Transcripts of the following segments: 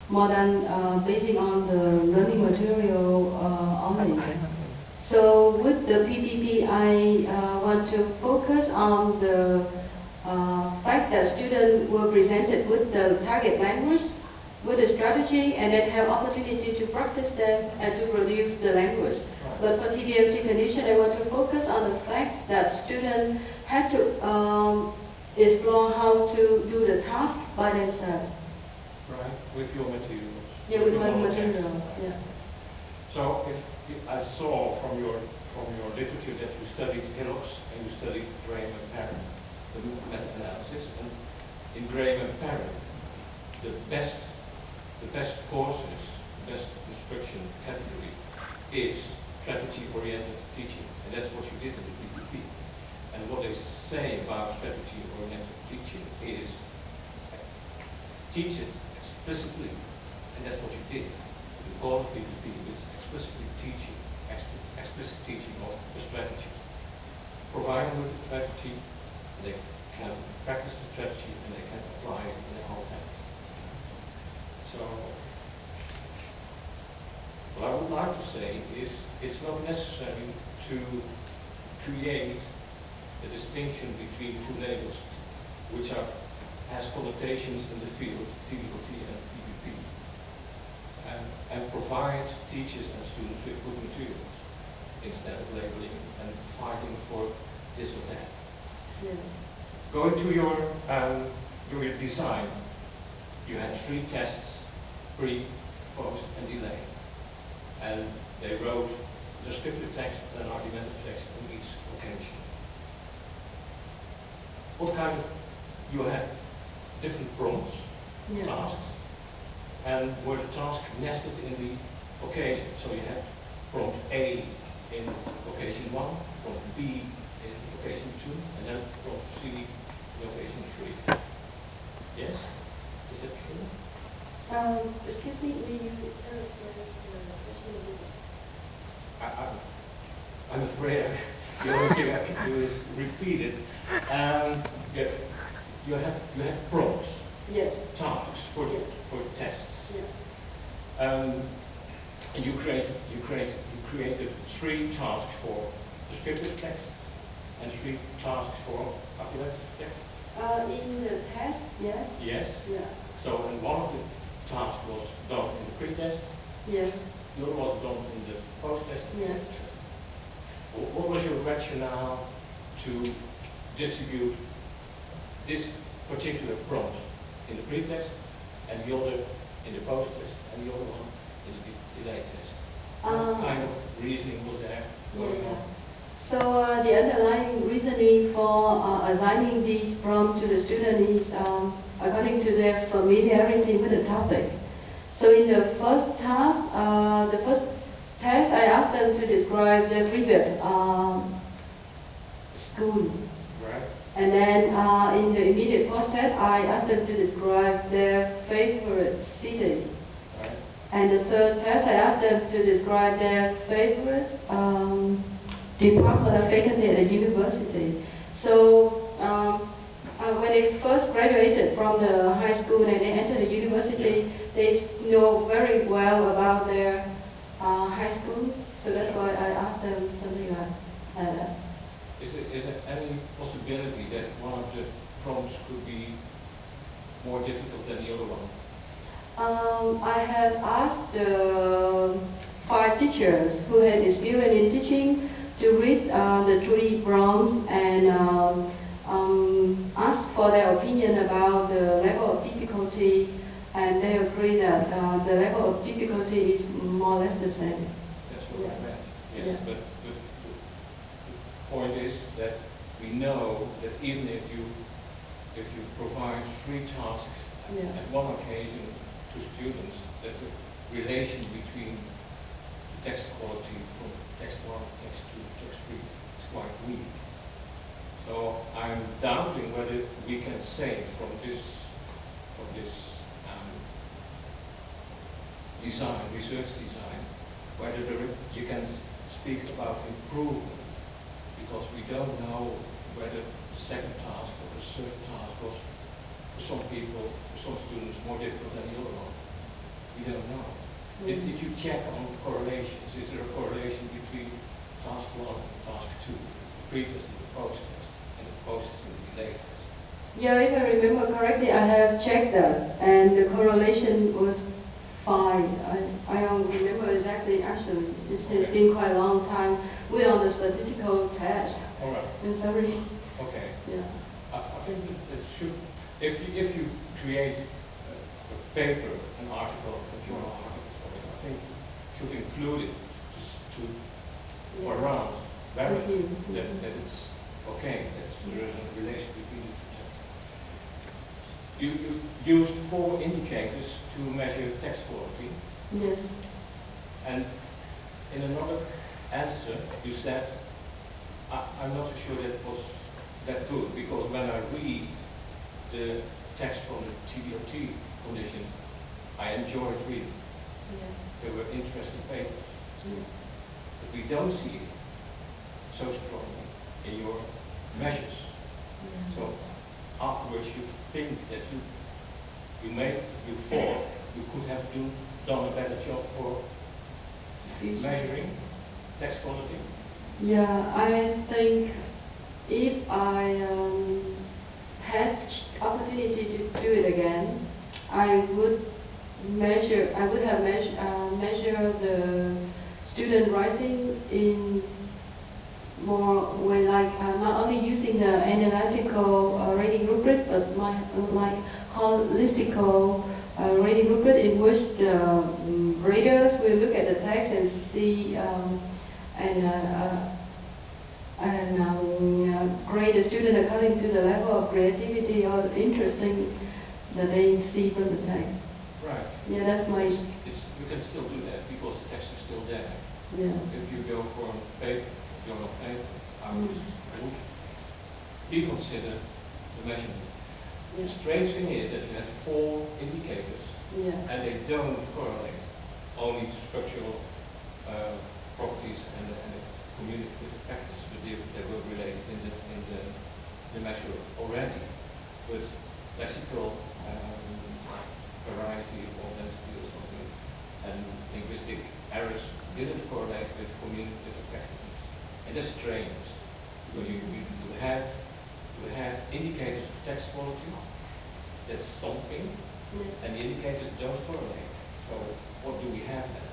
more than basing on the learning material only. So with the PPP, I want to focus on the fact that students were presented with the target language, with a strategy, and then have opportunity to practice them and to produce the language. But for TBMT condition, I want to focus on the fact that students had to explore how to do the task by themselves. Right, with your materials. Yeah, with my material. Yeah. So if I saw from your literature that you studied Hillocks and you studied Graham and Perrin, the meta-analysis, and in Graham and Perrin, the best courses, the best instruction category is strategy-oriented teaching, and that's what you did in the PPP. And what they say about strategy-oriented teaching is teach it explicitly, and that's what you did. The goal of PPP is explicit teaching of the strategy. Provide them with the strategy, and they can practice the strategy, and they can apply it in their whole life. So, what I would like to say is it's not necessary to create a distinction between two labels, which has connotations in the field, TBOT and PPP, and provide teachers and students with good materials instead of labeling and fighting for this or that. Yeah. Going to your design, you had 3 tests, pre, post, and delay. And they wrote descriptive text and argumentative text on each occasion. What kind of, you had different prompts, tasks, and were the tasks nested in the occasion? So you had prompt A in occasion 1, prompt B in occasion 2, and then prompt C in occasion 3. Yes? Is that true? Excuse me, will you paraphrase the question a little? I'm afraid the only thing I can do is repeat it. You had prompts, yes, tasks for tests. Yeah. And you created 3 tasks for descriptive text and 3 tasks for argumentative text. In the test, yes. Yes. Yeah. So, and one of the tasks was done in the pre-test. Yes. The other was done in the post-test. Yes. What was your rationale to distribute this particular prompt in the pre-test and the other in the post-test and the other one in the delay test? What kind of reasoning was there going on? So the underlying reasoning for assigning these prompts to the student is according to their familiarity with the topic. So in the first task, the first test, I asked them to describe their previous school. Right. And then in the immediate post-test, I asked them to describe their favorite city. Right. And the third test, I asked them to describe their favorite department or faculty at the university. So when they first graduated from the high school and they entered the university, they know very well about their high school. So that's why I asked them something like that. Is there any possibility that one of the prompts could be more difficult than the other one? I have asked the 5 teachers who had experience in teaching to read the 3 prompts and ask for their opinion about the level of difficulty, and they agree that the level of difficulty is more or less the same. That's what I meant. Yes, Yeah. but the point is that we know that even if you provide 3 tasks at one occasion to students, that the relation between the text quality from text 1, text 2, text 3 is quite weak. So I'm doubting whether we can say from this design, research design, whether you can speak about improvement, because we don't know whether the second task or the third task was, for some people, for some students, more difficult than the other one. don't know. Did you check on correlations? Is there a correlation between task 1 and task 2, the pre-test and the post-test, and the post-test and the delay test? Yeah, if I remember correctly, I have checked that, and the correlation was fine. I don't remember exactly, actually. This has been quite a long time. We're on the statistical test. All right. I'm sorry. Okay. Yeah. I think that should, if you create a paper, an article, a journal article, I think should include it to Yeah. around verify Mhm. that it's okay, that there is a relation between the two texts. You used 4 indicators to measure text quality, Yes. and in another answer you said, I'm not so sure that was that good, because when I read the text from the TDOT condition, I enjoyed reading. Yeah. They were interesting papers. Yeah. But we don't see it so strongly in your measures. Yeah. So afterwards you think that you thought you could have done a better job for measuring text quality? Yeah, I think if I had opportunity to do it again, I would have measured the student writing in more way, like not only using the analytical rating rubric, but like holistical rating rubric, in which the readers will look at the text and see grade the student according to the level of creativity or interesting that they see from the text. Right. Yeah, that's my. You can still do that because the text is still there. Yeah. If you go for a paper, journal paper, I would reconsider the measurement. Yeah. The strange thing is that you have 4 indicators, Yeah. and they don't correlate only to structural properties and the communicative factors, but they were related in the measure already. But lexical variety or density or something, and linguistic errors didn't correlate with communicative effectiveness. And that's strange. So you have indicators of text quality, that's something, and the indicators don't correlate. So what do we have then?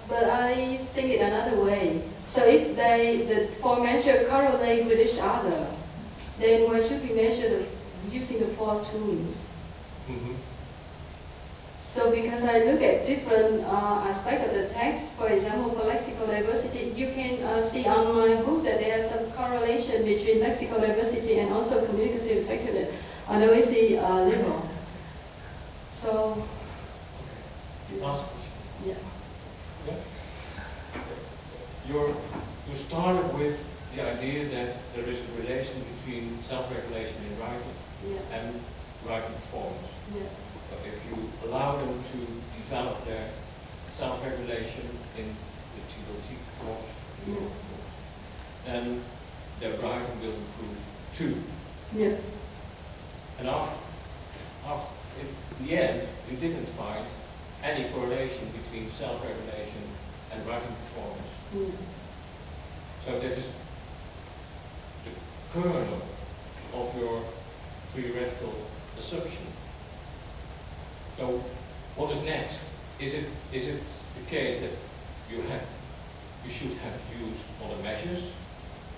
But I think it another way. So if the 4 measures correlate with each other, then why should we measure using the 4 tools? Mm-hmm. So because I look at different aspects of the text, for example, for lexical diversity, you can see on my book that there is some correlation between lexical diversity and also communicative effectiveness on the OEC level. So, Okay. Last question. yeah. Yeah. You started with the idea that there is a relation between self-regulation in writing and writing performance. Yeah. So if you allow them to develop their self-regulation in the TDOT course, then their writing will improve too. Yeah. And in the end, you didn't find any correlation between self-regulation and writing performance. So that is the kernel of your theoretical assumption. So what is next? Is it the case that you should have used other measures?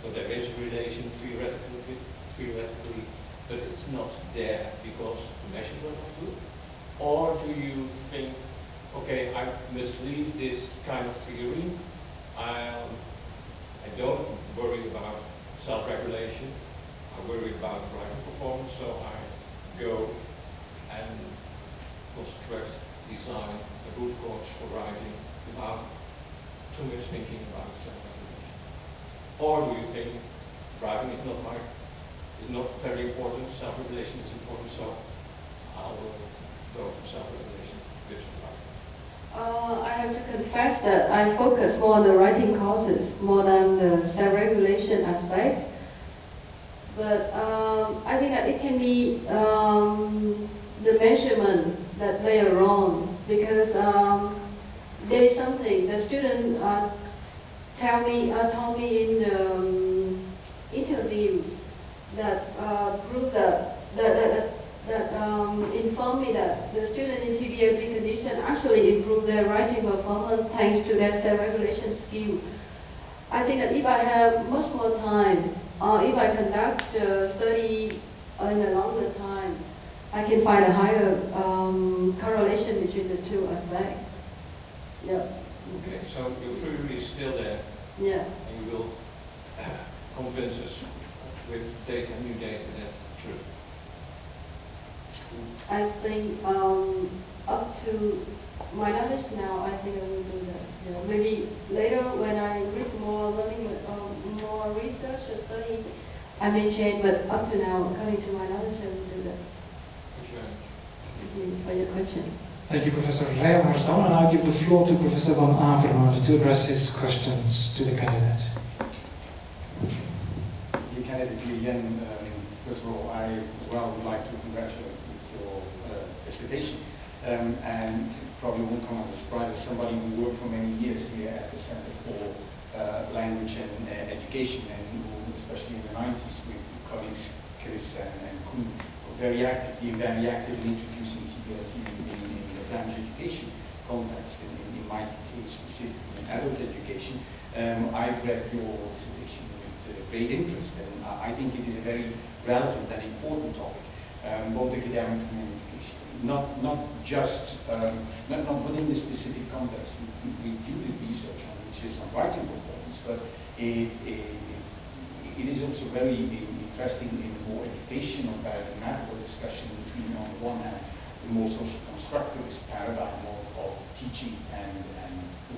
So there is a relation theoretically, but it's not there because the measures were not good? Or do you think, okay, I must leave this kind of theory, I don't worry about self-regulation, I worry about writing performance, so I go and construct, design a good course for writing without too much thinking about self-regulation? Or do you think writing is not very important, self-regulation is important, so I will go for self-regulation with writing? I have to confess that I focus more on the writing courses more than the self-regulation aspect. But I think that it can be the measurement that they are wrong, because there is something the student told me in the interviews that prove that informed me that the student in TVOT condition actually improve their writing performance thanks to their self-regulation skill. I think that if I have much more time, or if I conduct study in a longer time, I can find a higher correlation between the two aspects. Yeah. Okay, so your theory is still there. Yeah. And you will convince us with data, new data, that's true. I think up to my knowledge now, I think I will do that. Yeah. Maybe later when I read more learning, more research or study, I may change. But up to now, according to my knowledge, I will do that. Thank you very much. Thank you for your question. Thank you, Professor Rijlmarsdam, and I give the floor to Professor Van Avermaet to address his questions to the candidate. Dear candidate Liu Yen, first of all, I as well would like to congratulate you for your dissertation. And probably won't come as a surprise as somebody who worked for many years here at the Center for Language and Education, and who, especially in the 90s, with colleagues Chris and Koen, were very active in introducing TVLT in the language education context. In my case, specifically in adult education, I've read your dissertation with great interest, and I think it is a very relevant and important topic, both academic and education. Not just not within the specific context we do the research on, which is on writing performance, but it is also very interesting in a more educational paradigmatical discussion between, on the one hand, the more social constructivist paradigm of teaching and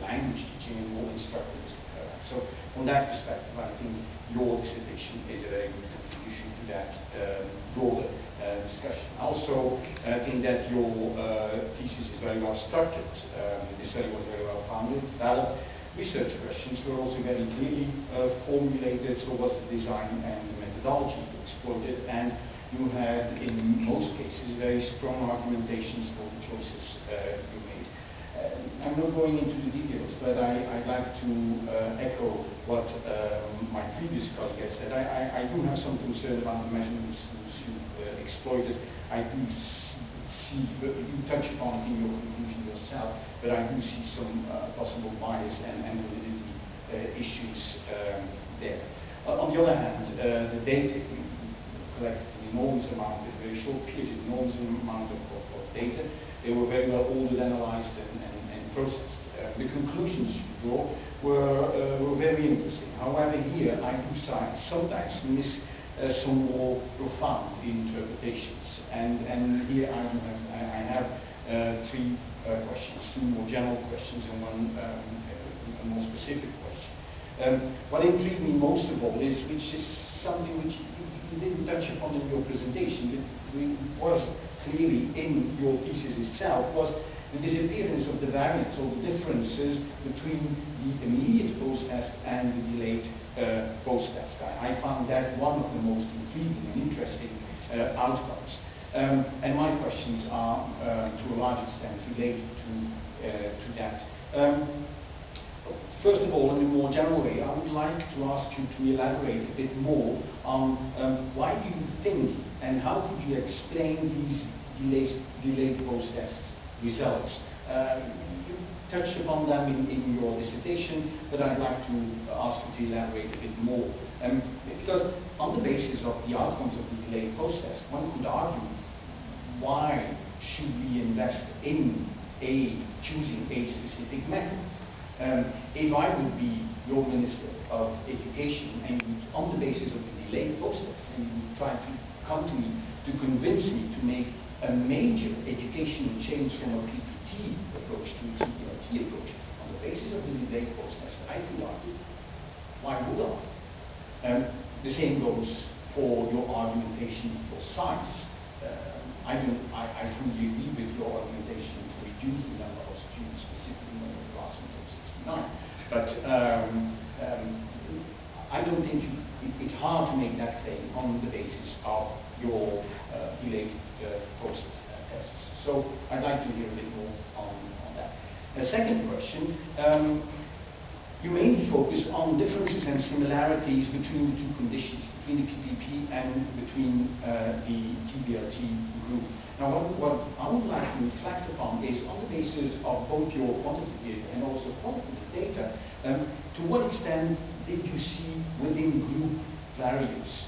language teaching, and more instructivist paradigm. So from that perspective, I think your dissertation is a very good contribution to that broader discussion. Also, I think that your thesis is very well structured. The study was very well founded, valid. Research questions were also very clearly formulated, so was the design and the methodology exploited, and you had, in most cases, very strong argumentations for the choices you made. I'm not going into the details, but I'd like to echo what my previous colleague has said. I do have some concern about the measurements you've exploited. I do see, but you touch upon it in your conclusion yourself, but I do see some possible bias and validity issues there. On the other hand, the data you collected an enormous amount, in a very short period, an enormous amount of data. They were very well ordered, analyzed, and processed. The conclusions you draw were very interesting. However, here I do sometimes miss some more profound interpretations. And here I have three questions, two more general questions and one a more specific question. What intrigued me most of all is, which is something which you didn't touch upon in your presentation, it was clearly in your thesis itself, was the disappearance of the variance or the differences between the immediate post-test and the delayed post-test. I found that one of the most intriguing and interesting outcomes. And my questions are, to a large extent, related to that. First of all, in a more general way, I would like to ask you to elaborate a bit more on why do you think and how could you explain these delayed post-test results. You touched upon them in your dissertation, but I'd like to ask you to elaborate a bit more. Because on the basis of the outcomes of the delayed post-test, one could argue, why should we invest in choosing a specific method? If I would be your Minister of Education and you, on the basis of the delayed post-test, and you would try to come to me to convince me to make a major educational change from a PPT approach to a TVLT approach, on the basis of the delayed post-test, I could argue, why would I? The same goes for your argumentation for science. I fully agree with your argumentation to reduce the number of students, specifically in the class until 69. But I don't think it's hard to make that claim on the basis of your delayed post-tests. So I'd like more on that. A second question. You mainly focus on differences and similarities between the two conditions, between the PPP and between the TBLT group. Now, what I would like to reflect upon is, on the basis of both your quantitative and also qualitative data, to what extent did you see within group values?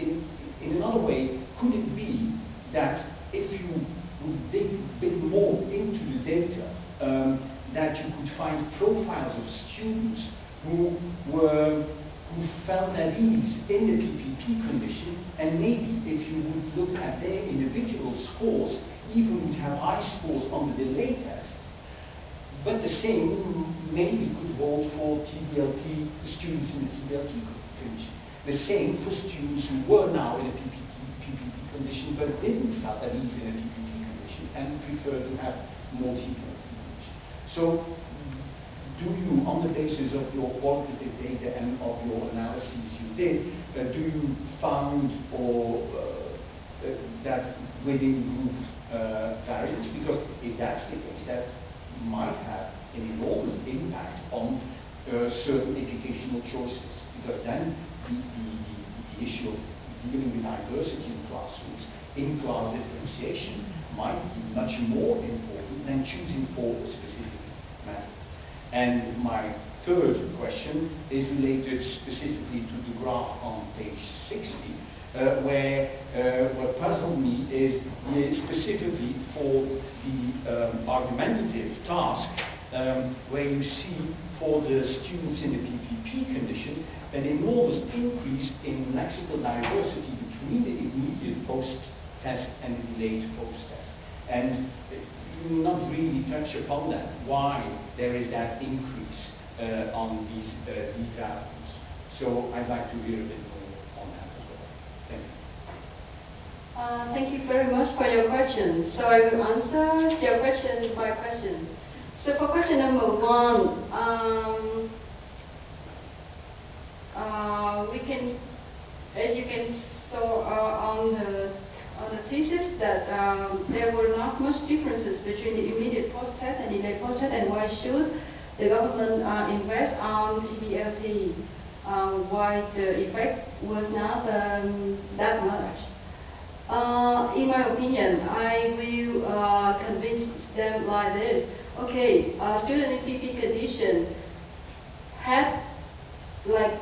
In another way, could it be that if you would dig a bit more into the data, that you could find profiles of students who felt at ease in the PPP condition, and maybe if you would look at their individual scores, even would have high scores on the delay tests. But the same maybe could hold for TBLT, students in the TBLT condition. The same for students who were now in a PPP condition but didn't felt at ease in a PPP condition and preferred to have more TBLT. So, do you, on the basis of your qualitative data and of your analyses you did, do you found that within group variance? Because if that's the case, that might have an enormous impact on certain educational choices. Because then the issue of dealing with diversity in classrooms, in-class differentiation, might be much more important than choosing for a specific matter. And my third question is related specifically to the graph on page 60, where what puzzled me is specifically for the argumentative task, where you see for the students in the PPP condition an enormous increase in lexical diversity between the immediate post-test and the delayed post-test. And you not really touch upon that, why there is that increase on these values. So I'd like to hear a bit more on that as well. Thank you. Thank you very much for your question. So I will answer your question by question. So for question number one, we can, as you can saw on the thesis, that there were not much differences between the immediate post-test and delayed post-test, and why should the government invest on TBLT? Why the effect was not that much? In my opinion, I will convince them like this. Okay, a student in PP condition had like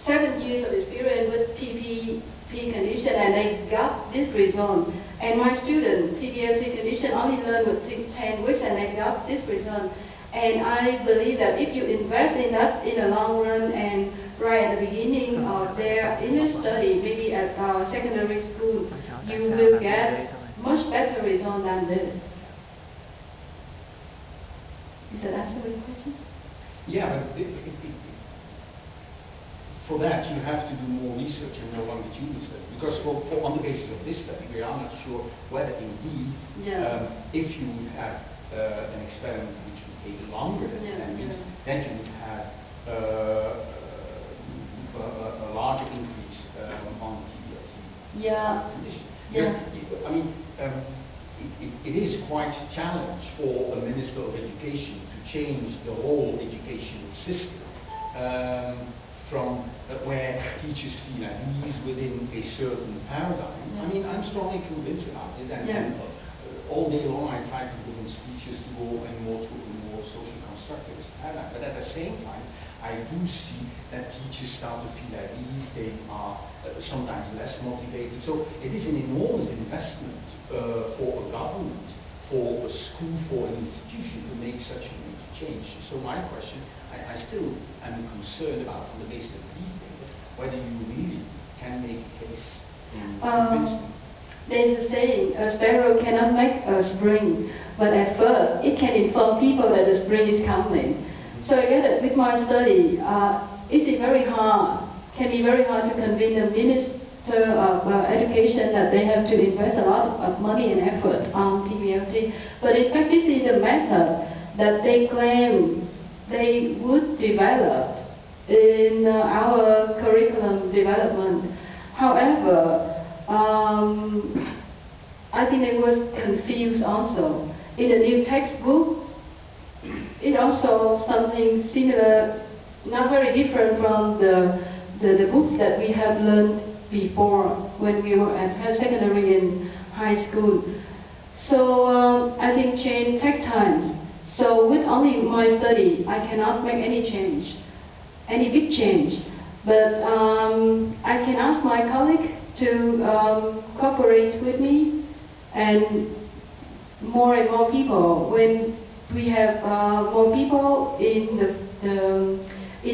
7 years of experience with PPP condition, and they got this result. And my student, TBLT condition, only learned with 10 weeks, and they got this result. And I believe that if you invest in that in the long run, and right at the beginning of their English study, maybe at secondary school, you will get much better result than this. Is that answer your question? Yeah, but for that you have to do more research and more longitudinal study. Because on the basis of this study, we are not sure whether indeed, if you would have an experiment which would take longer than 10 weeks, then you would have a larger increase on TBLT condition. I mean, it is quite a challenge for a Minister of Education to change the whole educational system from where teachers feel at ease within a certain paradigm. I mean, I'm strongly convinced about it, and all day long I try to convince teachers to go more to a more socially constructivist paradigm. But at the same time, I do see that teachers start to feel at ease, they are sometimes less motivated. So it is an enormous investment for a government, for a school, for an institution to make such a major change. So my question, I still am concerned about, on the basis of these data, whether you really can make a case in convincing. There's a saying, a sparrow cannot make a spring, but at first it can inform people that the spring is coming. So I get it, with my study, it's very hard, can be very hard to convince the Minister of Education that they have to invest a lot of money and effort on TBLT. But in fact, this is the method that they claim they would develop in our curriculum development. However, I think they were confused also. in the new textbook, it also something similar, not very different from the books that we have learned before when we were at secondary and high school. So I think change takes time. So with only my study, I cannot make any change, any big change. But I can ask my colleague to cooperate with me, and more and more people. When we have more people in the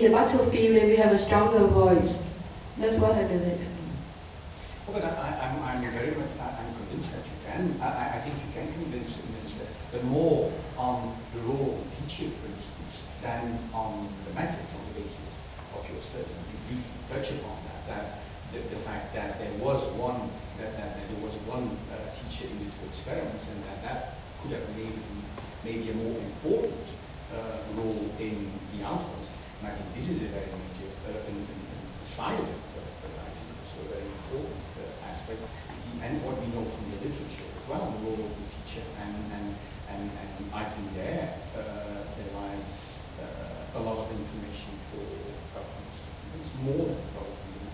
battlefield, and we have a stronger voice. That's what I believe. Well, but I'm very much I'm convinced that you can. I think you can convince the but more on the role of the teacher, for instance, than on the method, on the basis of your study. You touch upon that the fact that there was one teacher in the two experiments, and that could have maybe a more important role in the outcomes. And I think this is a very major side of it, but I think also a very important aspect. And what we know from the literature as well, the role of the teacher, and I think there lies a lot of information for governments. It's more than government.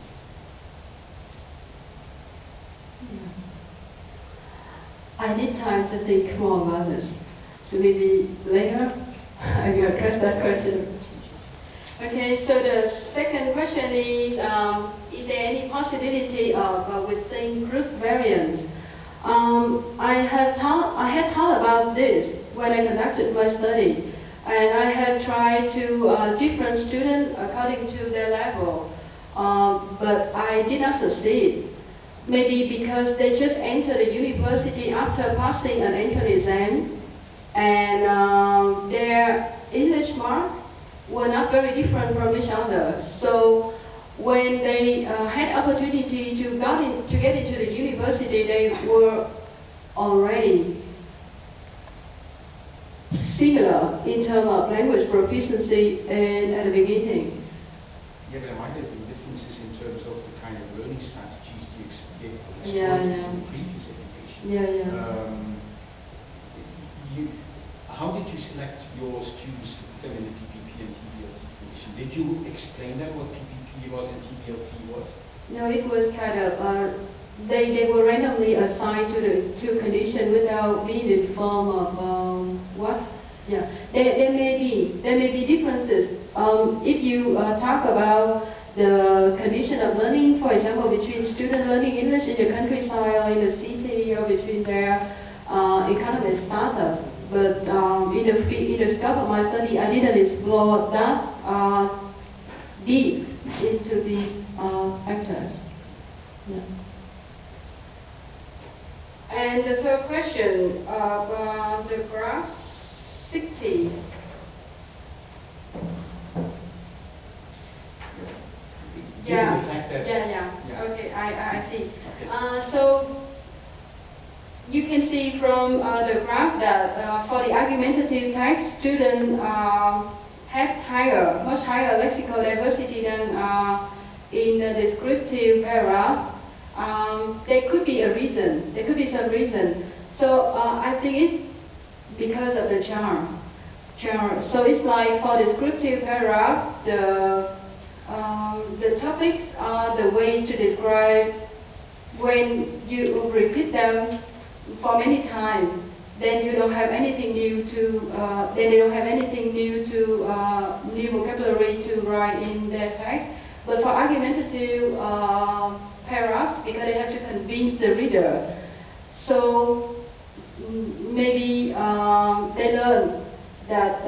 I need time to think more about this. So maybe later I will address that question. Okay, so the second question is there any possibility of within group variance? I had thought about this when I conducted my study, and I have tried to different students according to their level, but I did not succeed. Maybe because they just entered the university after passing an entrance exam, and their English marks were not very different from each other. So when they had opportunity to get into the university, they were already similar in terms of language proficiency and at the beginning. Yeah, but there might have been differences in terms of the kind of learning strategies you explored Yeah. in previous education. Yeah. How did you select your students to put them in the PPP and TBLT condition? Did you explain them what PPP was and TBLT was? No, it was kind of, they were randomly assigned to the two conditions without being informed of what. Yeah, there may be differences. If you talk about the condition of learning, for example, between students learning English in the countryside or in the city, or between their economic status. But in the scope of my study, I didn't explore that deep into these factors. Yeah. And the third question about the graph 60. Yeah. Okay, I see. Okay. So you can see from the graph that for the argumentative text, students have much higher lexical diversity than in the descriptive paragraph. There could be a reason. There could be some reason. So I think it's because of the genre. So it's like for descriptive paragraph, the topics are the ways to describe. When you repeat them for many times, then you don't have anything new to. Then they don't have anything new to new vocabulary to write in their text. But for argumentative paragraphs, because they have to convince the reader, so maybe they learn that.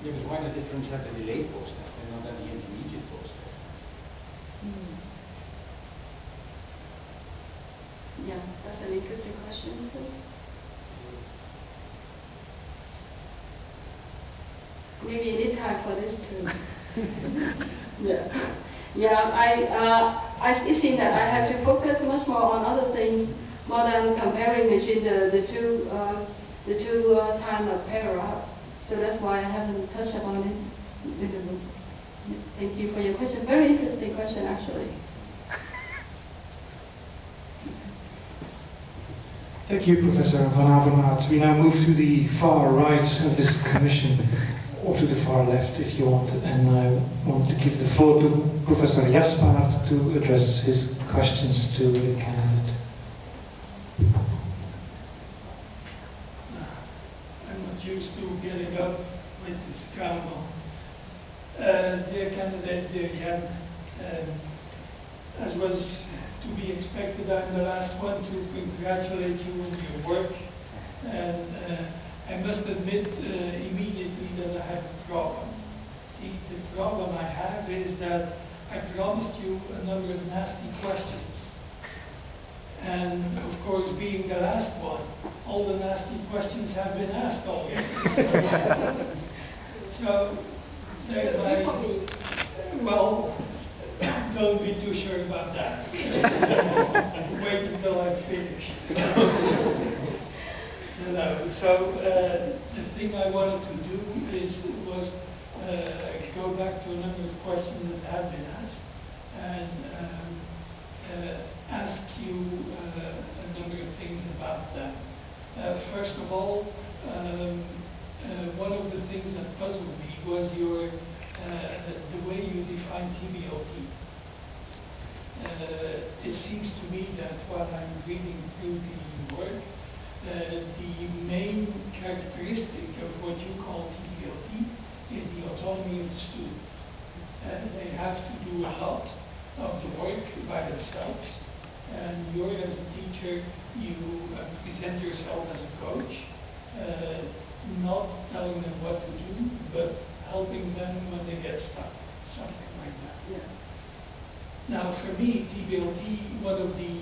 Yeah, but why the difference at the delay process and not at the intermediate process? Yeah, that's an interesting question too. Maybe you need time for this too. It seems that I have to focus much more on other things more than comparing between the two time of paragraphs. So that's why I haven't touched upon it in the book. Thank you for your question. Very interesting question, actually. Thank you, Professor Van Avermaet. We now move to the far right of this commission, or to the far left if you want, and I want to give the floor to Professor Jaspaert to address his questions to the candidate. I'm not used to getting up with this scandal. Dear candidate, dear Jan, as was to be expected, I'm the last one to congratulate you on your work. And I must admit immediately that I have a problem. See, the problem I have is that I promised you a number of nasty questions. And of course, being the last one, all the nasty questions have been asked already. So, there's my... Well, don't be too sure about that. Wait until I'm finished. So the thing I wanted to do was go back to a number of questions that have been asked and ask you a number of things about them. First of all, one of the things that puzzled me was the way you define TBLT. It seems to me that while I'm reading through the work, the main characteristic of what you call TBLT is the autonomy of the student. They have to do a lot of the work by themselves, and you as a teacher, you present yourself as a coach, not telling them what to do, but helping them when they get stuck, something like that. Yeah. Now, for me, TBLT, one of the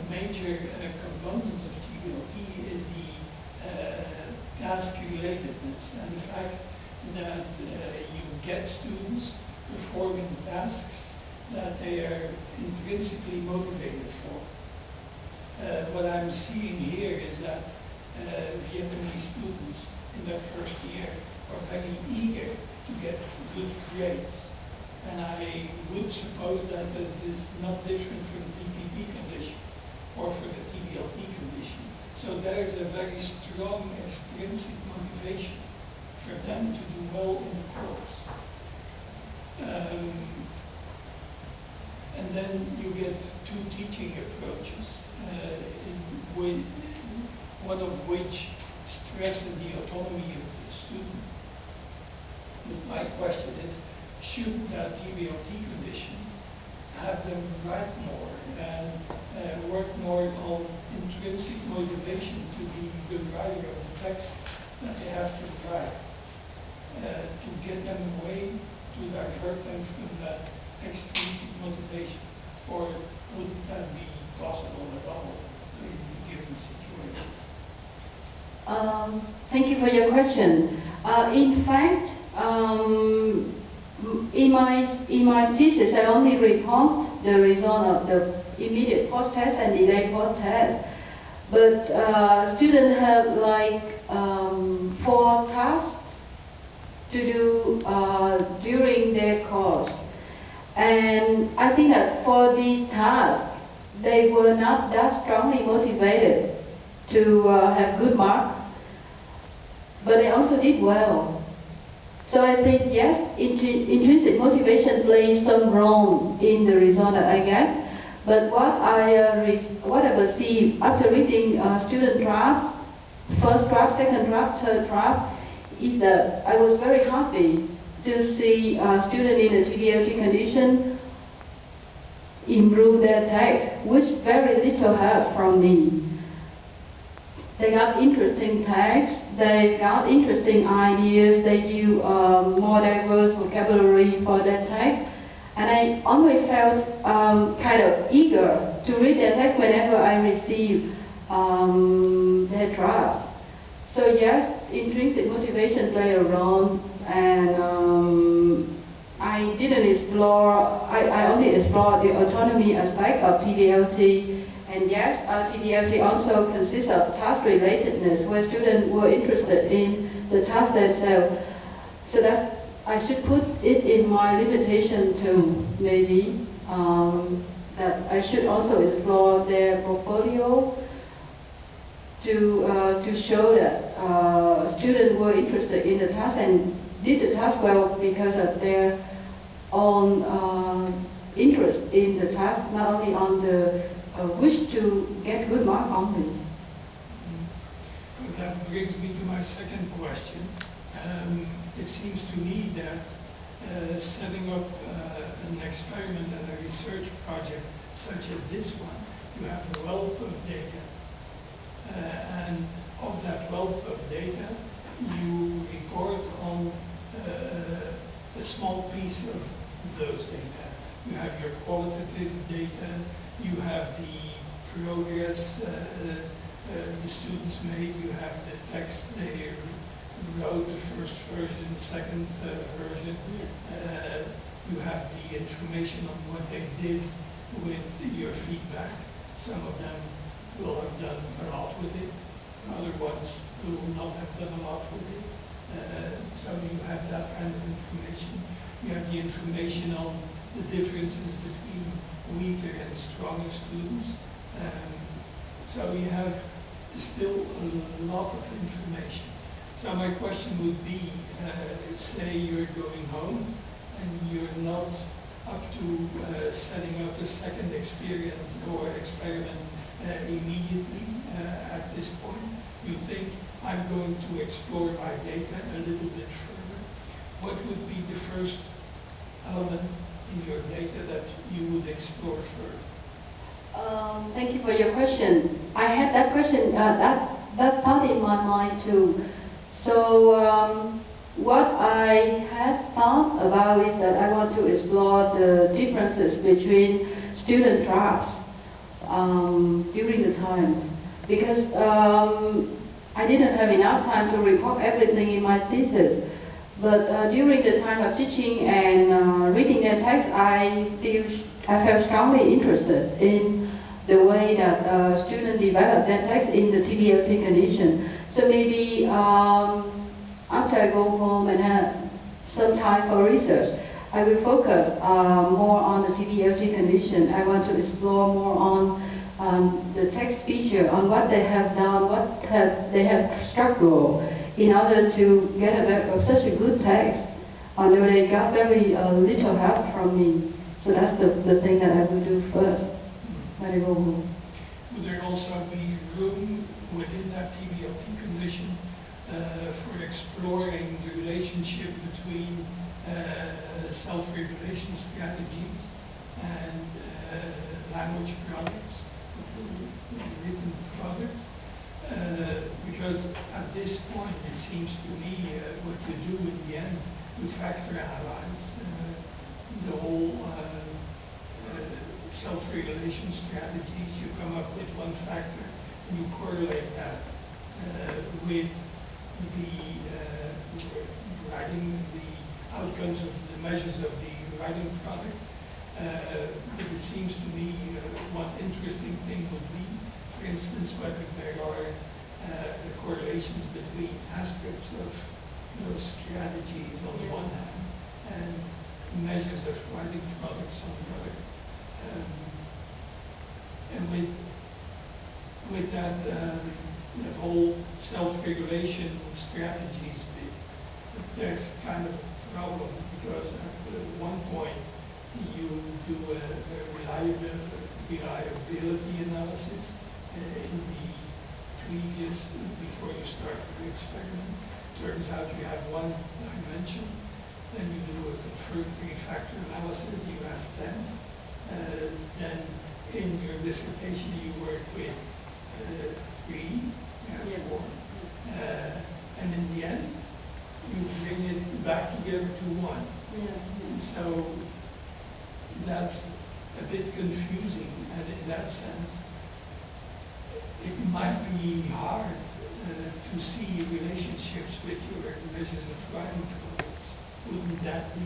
major components of TBLT is the task relatedness and the fact that you get students performing tasks that they are intrinsically motivated for. What I'm seeing here is that Vietnamese students in their first year are very eager to get good grades. And I would suppose that it is not different for the PPP condition or for the TBLT condition. So there is a very strong extrinsic motivation for them to do well in the course. And then you get two teaching approaches, one of which stresses the autonomy of the student. But my question is, should that TBLT condition have them write more and work more on intrinsic motivation to be the writer of the text that they have to write, to get them away, to divert them from that extrinsic motivation? Or wouldn't that be possible at all in a given situation? Thank you for your question. In fact, in my thesis, I only report the result of the immediate post-test and delayed post-test. But students have like 4 tasks to do during their course. And I think that for these tasks, they were not that strongly motivated to have good marks, but they also did well. So I think, yes, intrinsic motivation plays some role in the result that I get. But what I perceive after reading student drafts, first draft, second draft, third draft, is that I was very happy to see students in a TBLT condition improve their text, which very little help from me. They got interesting text, they got interesting ideas, they use more diverse vocabulary for their text, and I always felt kind of eager to read their text whenever I receive their drafts. So yes, intrinsic motivation play a role, and I didn't explore, I only explored the autonomy aspect of TBLT. And yes, TBLT also consists of task relatedness, where students were interested in the task themselves. So that I should put it in my limitation too, maybe, that I should also explore their portfolio to show that students were interested in the task and did the task well because of their own interest in the task, not only on the wish to get good mark only. Well, that brings me to my second question. It seems to me that setting up an experiment and a research project such as this one, you have a wealth of data. And of that wealth of data, you record on a small piece of those data. You have your qualitative data, you have the progress the students made, you have the text they wrote, the first version, second version. You have the information on what they did with your feedback. Some of them will have done a lot with it, other ones will not have done a lot with it. So you have that kind of information. You have the information on the differences between weaker and stronger students. So you have still a lot of information. So my question would be, say you're going home and you're not up to setting up a second experience or experiment immediately at this point. You think, I'm going to explore my data a little bit further. What would be the first element in your data that you would explore further? Thank you for your question. I had that question, that thought in my mind too. So what I had thought about is that I want to explore the differences between student drafts during the times, because I didn't have enough time to report everything in my thesis. But during the time of teaching and reading their text, I felt strongly interested in the way that students develop their text in the TVLT condition. So maybe after I go home and have some time for research, I will focus more on the TVLT condition. I want to explore more on the text feature, on what they have done, what they have struggled in order to get such a good text, although they got very little help from me. So that's the thing that I will do first when I go home. Would there also be room within that TVLT condition for exploring the relationship between self-regulation strategies and language products, written products? Because at this point, it seems to me what you do in the end, you factor analyze the whole self-regulation strategies. You come up with one factor, and you correlate that with the writing, the outcomes of the measures of the writing product. But it seems to me one interesting thing would be, for instance, whether there are correlations between aspects of those strategies on the one hand and measures of writing products on the other. And with that, the whole self-regulation strategies bit, there's kind of a problem, because at one point you do a reliability analysis in the previous, before you start the experiment. Turns out you have one dimension, then you do a confirmatory factor analysis, you have 10. Then in your dissertation you work with 3, you have 4. And in the end, you bring it back together to 1. And so that's a bit confusing, and in that sense, it might be hard to see relationships with your measures of writing products. Wouldn't that be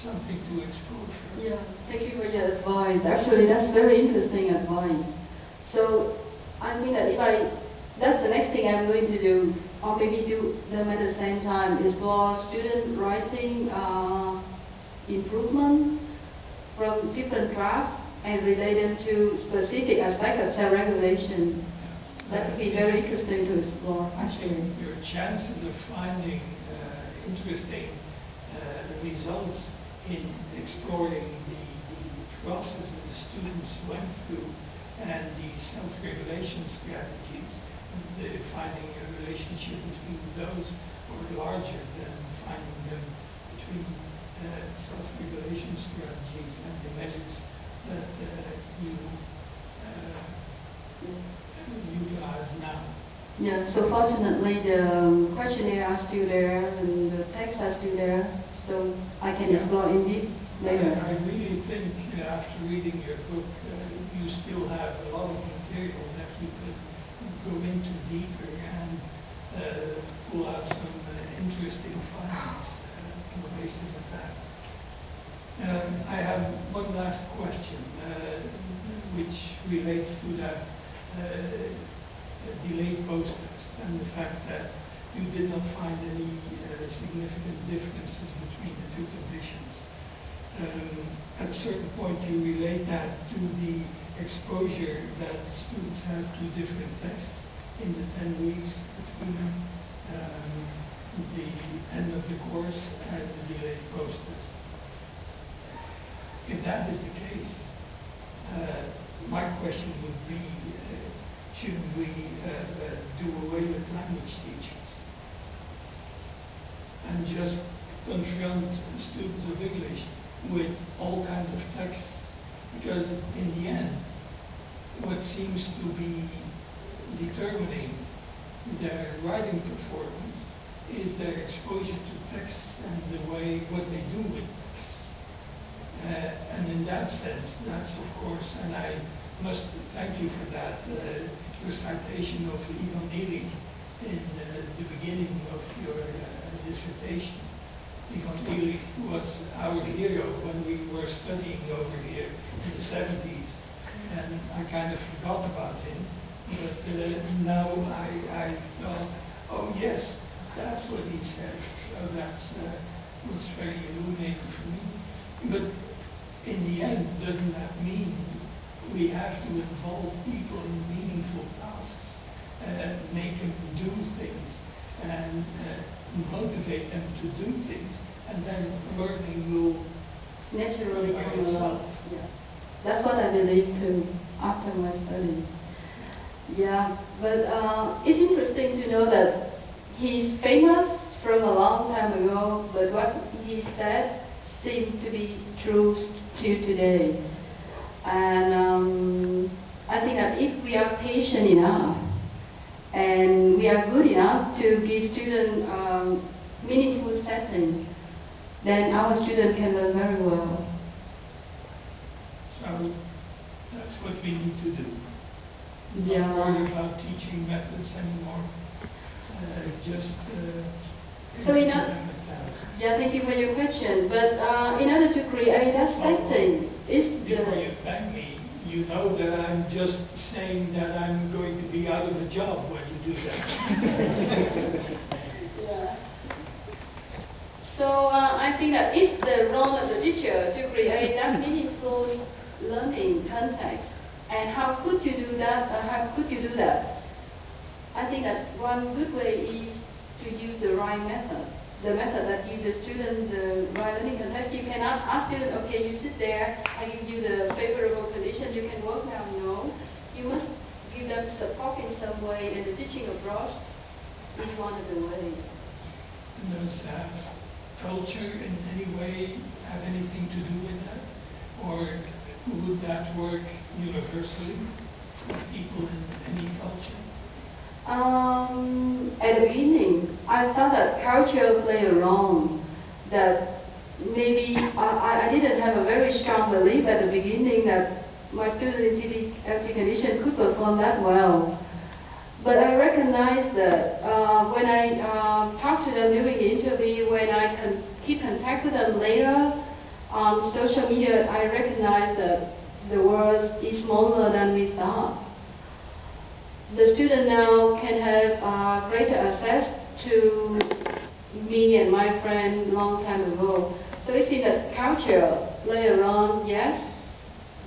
something to explore further? Yeah, thank you for your advice. Actually, that's very interesting advice. So I think that that's the next thing I'm going to do, or maybe do them at the same time, explore student writing improvement from different drafts and relate them to specific aspects of self-regulation. That would be very interesting to explore, I think actually. your chances of finding interesting results in exploring the process that the students went through and the self-regulation strategies, finding a relationship between those are larger than finding them between self-regulation strategies and the measures that you utilize now. Yeah, so fortunately the questionnaire are still there and the texts are still there, so I can Yeah. explore in deep later. I really think after reading your book, you still have a lot of material that you could go into deeper and pull out some interesting findings on the basis of that. I have one last question, which relates to that delayed post-test and the fact that you did not find any significant differences between the two conditions. At a certain point, you relate that to the exposure that students have to different tests in the 10 weeks between the end of the course and the delayed post-test. If that is the case, my question would be, shouldn't we do away with language teachers and just confront students of English with all kinds of texts? Because in the end, what seems to be determining their writing performance is their exposure to texts and what they do with texts. And in that sense, that's of course, and I must thank you for that, your citation of Ivan Illich in the beginning of your dissertation. Ivan Illich was our hero when we were studying over here in the 70s, and I kind of forgot about him. But now I thought, oh yes, that's what he said. So that was very illuminating for me. But in the end, doesn't that mean we have to involve people in meaningful tasks, make them do things, and motivate them to do things, and then learning will Naturally by come itself. along. Yeah. That's what I believe too, after my study. Yeah, but it's interesting to know that he's famous from a long time ago, but what he said seems to be true till today. And I think that if we are patient enough and we are good enough to give students meaningful setting, then our students can learn very well. So that's what we need to do. Yeah. Not worry about teaching methods anymore. Just So in a- academic tasks. Yeah, thank you for your question. But in order to create that setting, is Before you the thank me, you know that I'm just saying that I'm going to be out of a job when you do that. yeah. So I think that it's the role of the teacher to create that meaningful learning context. And how could you do that? How could you do that? I think that one good way is to use the right method. The method that gives the student the right learning context. You cannot ask students, okay, you sit there, I give you the favorable conditions, you can work now. No. You must give them support in some way, and the teaching approach is one of the ways. Does culture in any way have anything to do with that? Or would that work universally for people in any culture? At the beginning, I thought that culture played a role, that maybe I didn't have a very strong belief at the beginning that my students in TDFT condition could perform that well. But I recognize that when I talk to them during the interview, when I keep contact with them later on social media, I recognize that the world is smaller than we thought. The student now can have greater access to me and my friend long time ago. So we see that culture play around, yes,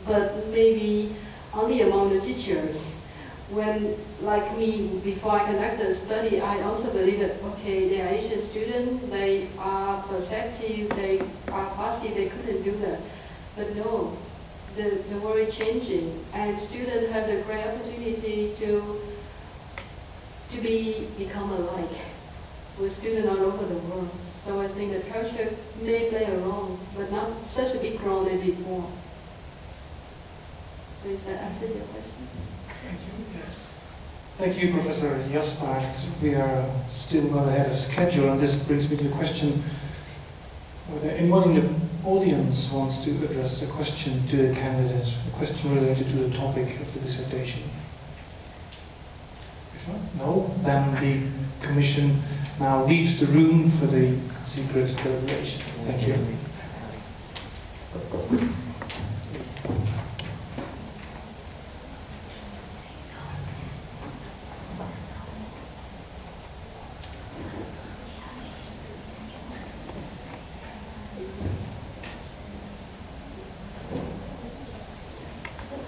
but maybe only among the teachers. when, like me, before I conducted a study, I also believe that, okay, they are Asian students, they are perceptive, they are passive, they couldn't do that. But no, the world is changing, and students have the great opportunity to become alike with students all over the world. So I think that culture may play a role, but not such a big role as before. Does that answer your question? Thank you. Yes. Thank you, Professor Jaspart. We are still well ahead of schedule, and this brings me to the question whether anyone in the audience wants to address a question to the candidate, a question related to the topic of the dissertation. If not, no, then the Commission now leaves the room for the secret deliberation. Thank you.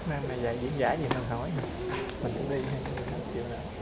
Mà dạy diễn giải gì mình hỏi mình cũng đi hay chiều nào